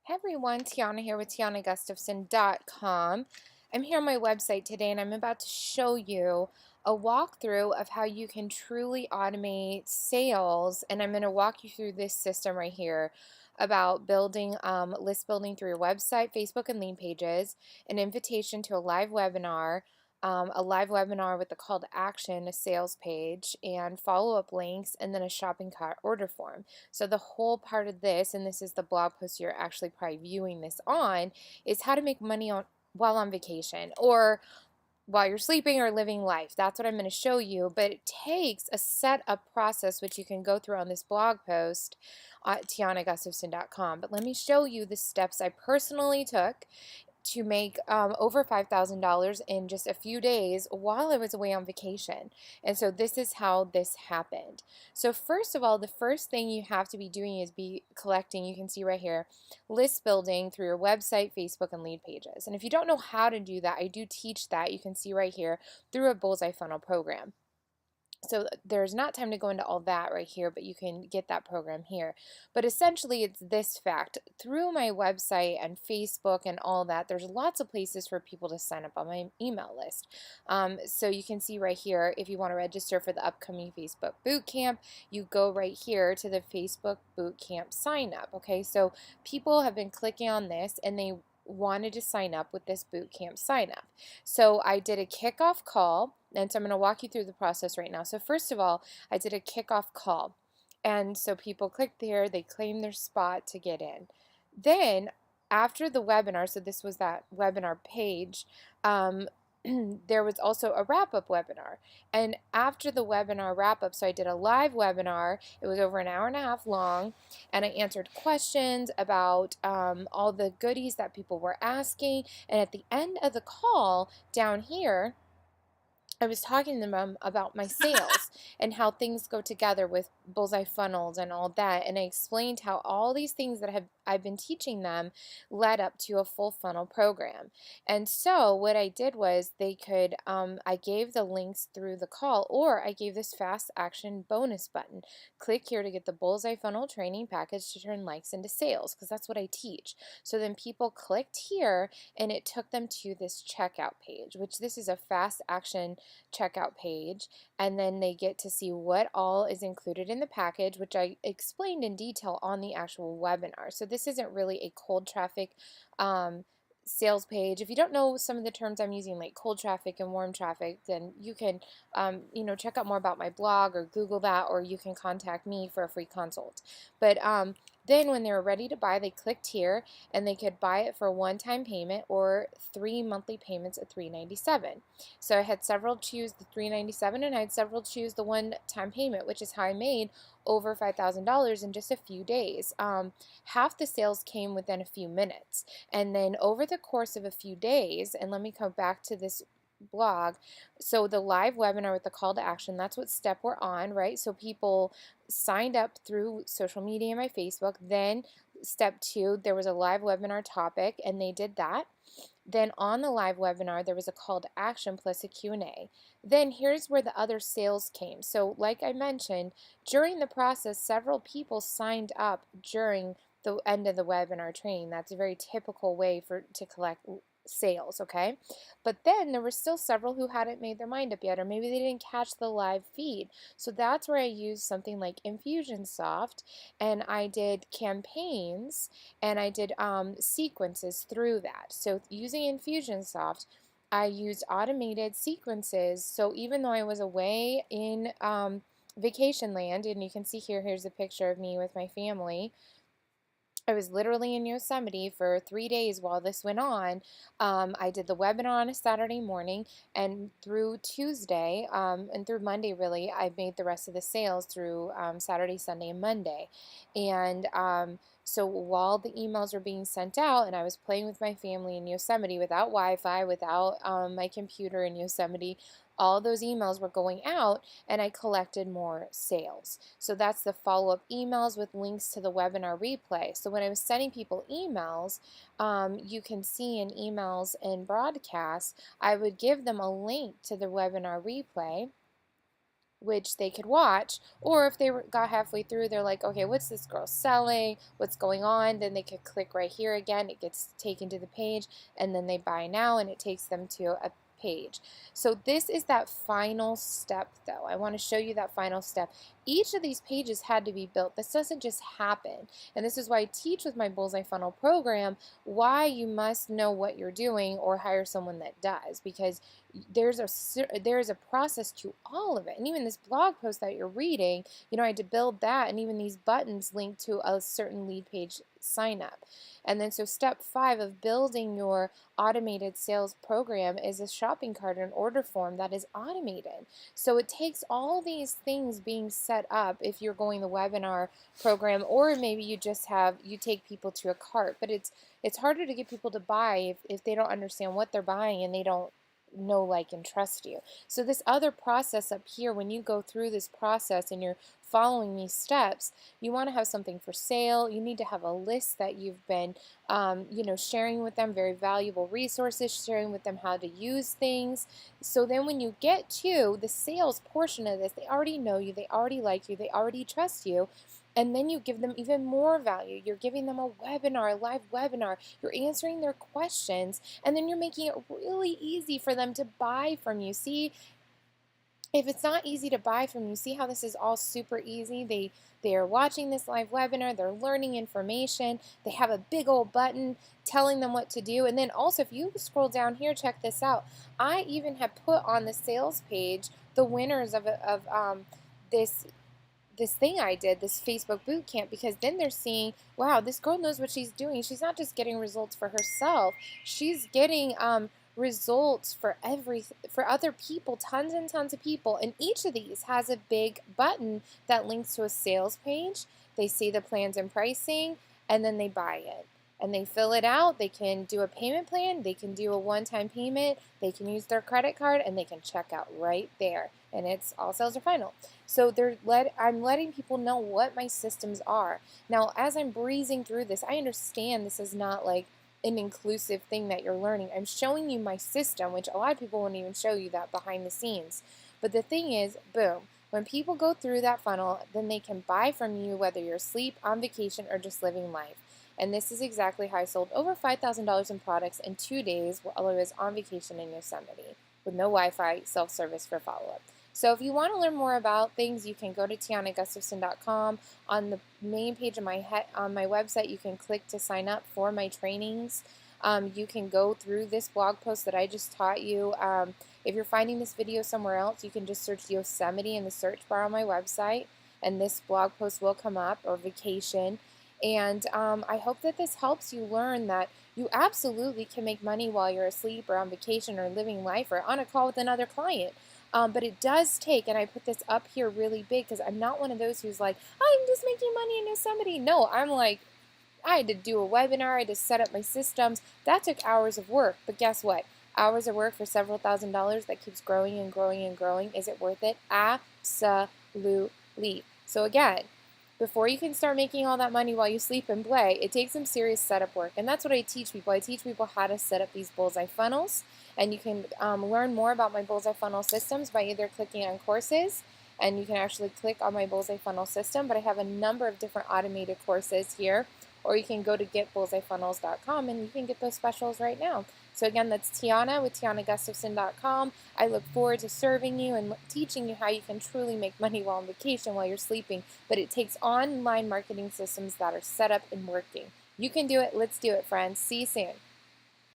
Hey everyone, Tiana here with TianaGustafson.com. I'm here on my website today and I'm about to show you a walkthrough of how you can truly automate sales. And I'm going to walk you through this system right here about building list building through your website, Facebook, and lead pages, an invitation to a live webinar with a call to action, a sales page, and follow-up links, and then a shopping cart order form. So the whole part of this, and this is the blog post you're actually probably viewing this on, is how to make money while on vacation or while you're sleeping or living life. That's what I'm going to show you, but it takes a set up process which you can go through on this blog post at tianagustafson.com. But let me show you the steps I personally took to make over $5,000 in just a few days while I was away on vacation. And so this is how this happened. So first of all, the first thing you have to be doing is be collecting, you can see right here, list building through your website, Facebook, and lead pages. And if you don't know how to do that, I do teach that, you can see right here, through a bullseye funnel program. So there's not time to go into all that right here, but you can get that program here. But essentially it's this fact. Through my website and Facebook and all that, there's lots of places for people to sign up on my email list. So you can see right here, if you want to register for the upcoming Facebook boot camp, you go right here to the Facebook boot camp sign up. Okay, so people have been clicking on this and they wanted to sign up with this boot camp sign up. So I did a kickoff call, and so I'm going to walk you through the process right now. So first of all, I did a kickoff call, and so people clicked there, they claimed their spot to get in. Then after the webinar, so this was that webinar page, there was also a wrap-up webinar. And after the webinar wrap-up, so I did a live webinar. It was over an hour and a half long, and I answered questions about all the goodies that people were asking. And at the end of the call, down here, I was talking to them about my sales and how things go together with bullseye funnels and all that. And I explained how all these things that I've been teaching them led up to a full funnel program. And so what I did was I gave the links through the call, or I gave this fast action bonus button. Click here to get the bullseye funnel training package to turn likes into sales, because that's what I teach. So then people clicked here and it took them to this checkout page, which this is a fast action checkout page, and then they get to see what all is included in the package, which I explained in detail on the actual webinar. So this isn't really a cold traffic sales page. If you don't know some of the terms I'm using, like cold traffic and warm traffic, then you can check out more about my blog or Google that, or you can contact me for a free consult. But then when they were ready to buy, they clicked here and they could buy it for a one-time payment or 3 monthly payments at $397. So I had several choose the $397 and I had several choose the one-time payment, which is how I made over $5,000 in just a few days. Half the sales came within a few minutes. And then over the course of a few days, and let me come back to this blog. So the live webinar with the call to action, that's what step we're on, right? So people signed up through social media and my Facebook. Then step 2, there was a live webinar topic and they did that. Then on the live webinar, there was a call to action plus a Q&A. Then here's where the other sales came. So like I mentioned, during the process, several people signed up during the end of the webinar training. That's a very typical way to collect sales, okay? But then there were still several who hadn't made their mind up yet, or maybe they didn't catch the live feed. So that's where I used something like Infusionsoft, and I did campaigns, and I did sequences through that. So using Infusionsoft, I used automated sequences. So even though I was away in vacation land, and you can see here's a picture of me with my family. I was literally in Yosemite for 3 days while this went on. I did the webinar on a Saturday morning, and through Tuesday and through Monday, really, I made the rest of the sales through Saturday, Sunday, and Monday. And so while the emails were being sent out, and I was playing with my family in Yosemite without Wi-Fi, without my computer in Yosemite, all those emails were going out, and I collected more sales. So that's the follow-up emails with links to the webinar replay. So when I was sending people emails, you can see in emails and broadcasts, I would give them a link to the webinar replay. which they could watch, or if they got halfway through, they're like, okay, what's this girl selling? What's going on? Then they could click right here again. It gets taken to the page, and then they buy now, and it takes them to a page. So this is that final step, though. I want to show you that final step. Each of these pages had to be built. This doesn't just happen. And this is why I teach with my Bullseye Funnel program why you must know what you're doing or hire someone that does, because there's a process to all of it. And even this blog post that you're reading, I had to build that, and even these buttons link to a certain lead page sign up. And then so step 5 of building your automated sales program is a shopping cart and order form that is automated. So it takes all these things being set up if you're going the webinar program, or maybe you take people to a cart, but it's harder to get people to buy if they don't understand what they're buying and they don't know, like, and trust you. So this other process up here, when you go through this process and you're following these steps, you want to have something for sale. You need to have a list that you've been sharing with them, very valuable resources, sharing with them how to use things. So then when you get to the sales portion of this, they already know you, they already like you, they already trust you. And then you give them even more value. You're giving them a webinar, a live webinar. You're answering their questions. And then you're making it really easy for them to buy from you. See, if it's not easy to buy from you, see how this is all super easy? They are watching this live webinar. They're learning information. They have a big old button telling them what to do. And then also, if you scroll down here, check this out. I even have put on the sales page the winners of this thing I did, this Facebook boot camp, because then they're seeing, wow, this girl knows what she's doing. She's not just getting results for herself. She's getting results for other people, tons and tons of people. And each of these has a big button that links to a sales page. They see the plans and pricing, and then they buy it. And they fill it out. They can do a payment plan. They can do a one-time payment. They can use their credit card, and they can check out right there. And it's all sales are final. So I'm letting people know what my systems are. Now, as I'm breezing through this, I understand this is not like an inclusive thing that you're learning. I'm showing you my system, which a lot of people won't even show you that behind the scenes. But the thing is, boom, when people go through that funnel, then they can buy from you whether you're asleep, on vacation, or just living life. And this is exactly how I sold over $5,000 in products in 2 days while I was on vacation in Yosemite with no Wi-Fi, self-service for follow-up. So if you want to learn more about things, you can go to tianagustafson.com. On the main page of on my website, you can click to sign up for my trainings. You can go through this blog post that I just taught you. If you're finding this video somewhere else, you can just search Yosemite in the search bar on my website, and this blog post will come up, or vacation. And I hope that this helps you learn that you absolutely can make money while you're asleep or on vacation or living life or on a call with another client. But it does take, and I put this up here really big because I'm not one of those who's like, I'm just making money in Yosemite. No, I'm like, I had to do a webinar, I had to set up my systems. That took hours of work. But guess what? Hours of work for several $1,000s that keeps growing and growing and growing. Is it worth it? Absolutely. So again, before you can start making all that money while you sleep and play, it takes some serious setup work. And that's what I teach people. I teach people how to set up these bullseye funnels. And you can learn more about my bullseye funnel systems by either clicking on courses, and you can actually click on my bullseye funnel system, but I have a number of different automated courses here, or you can go to getbullseyefunnels.com and you can get those specials right now. So again, that's Tiana with tianagustafson.com. I look forward to serving you and teaching you how you can truly make money while on vacation, while you're sleeping, but it takes online marketing systems that are set up and working. You can do it. Let's do it, friends. See you soon.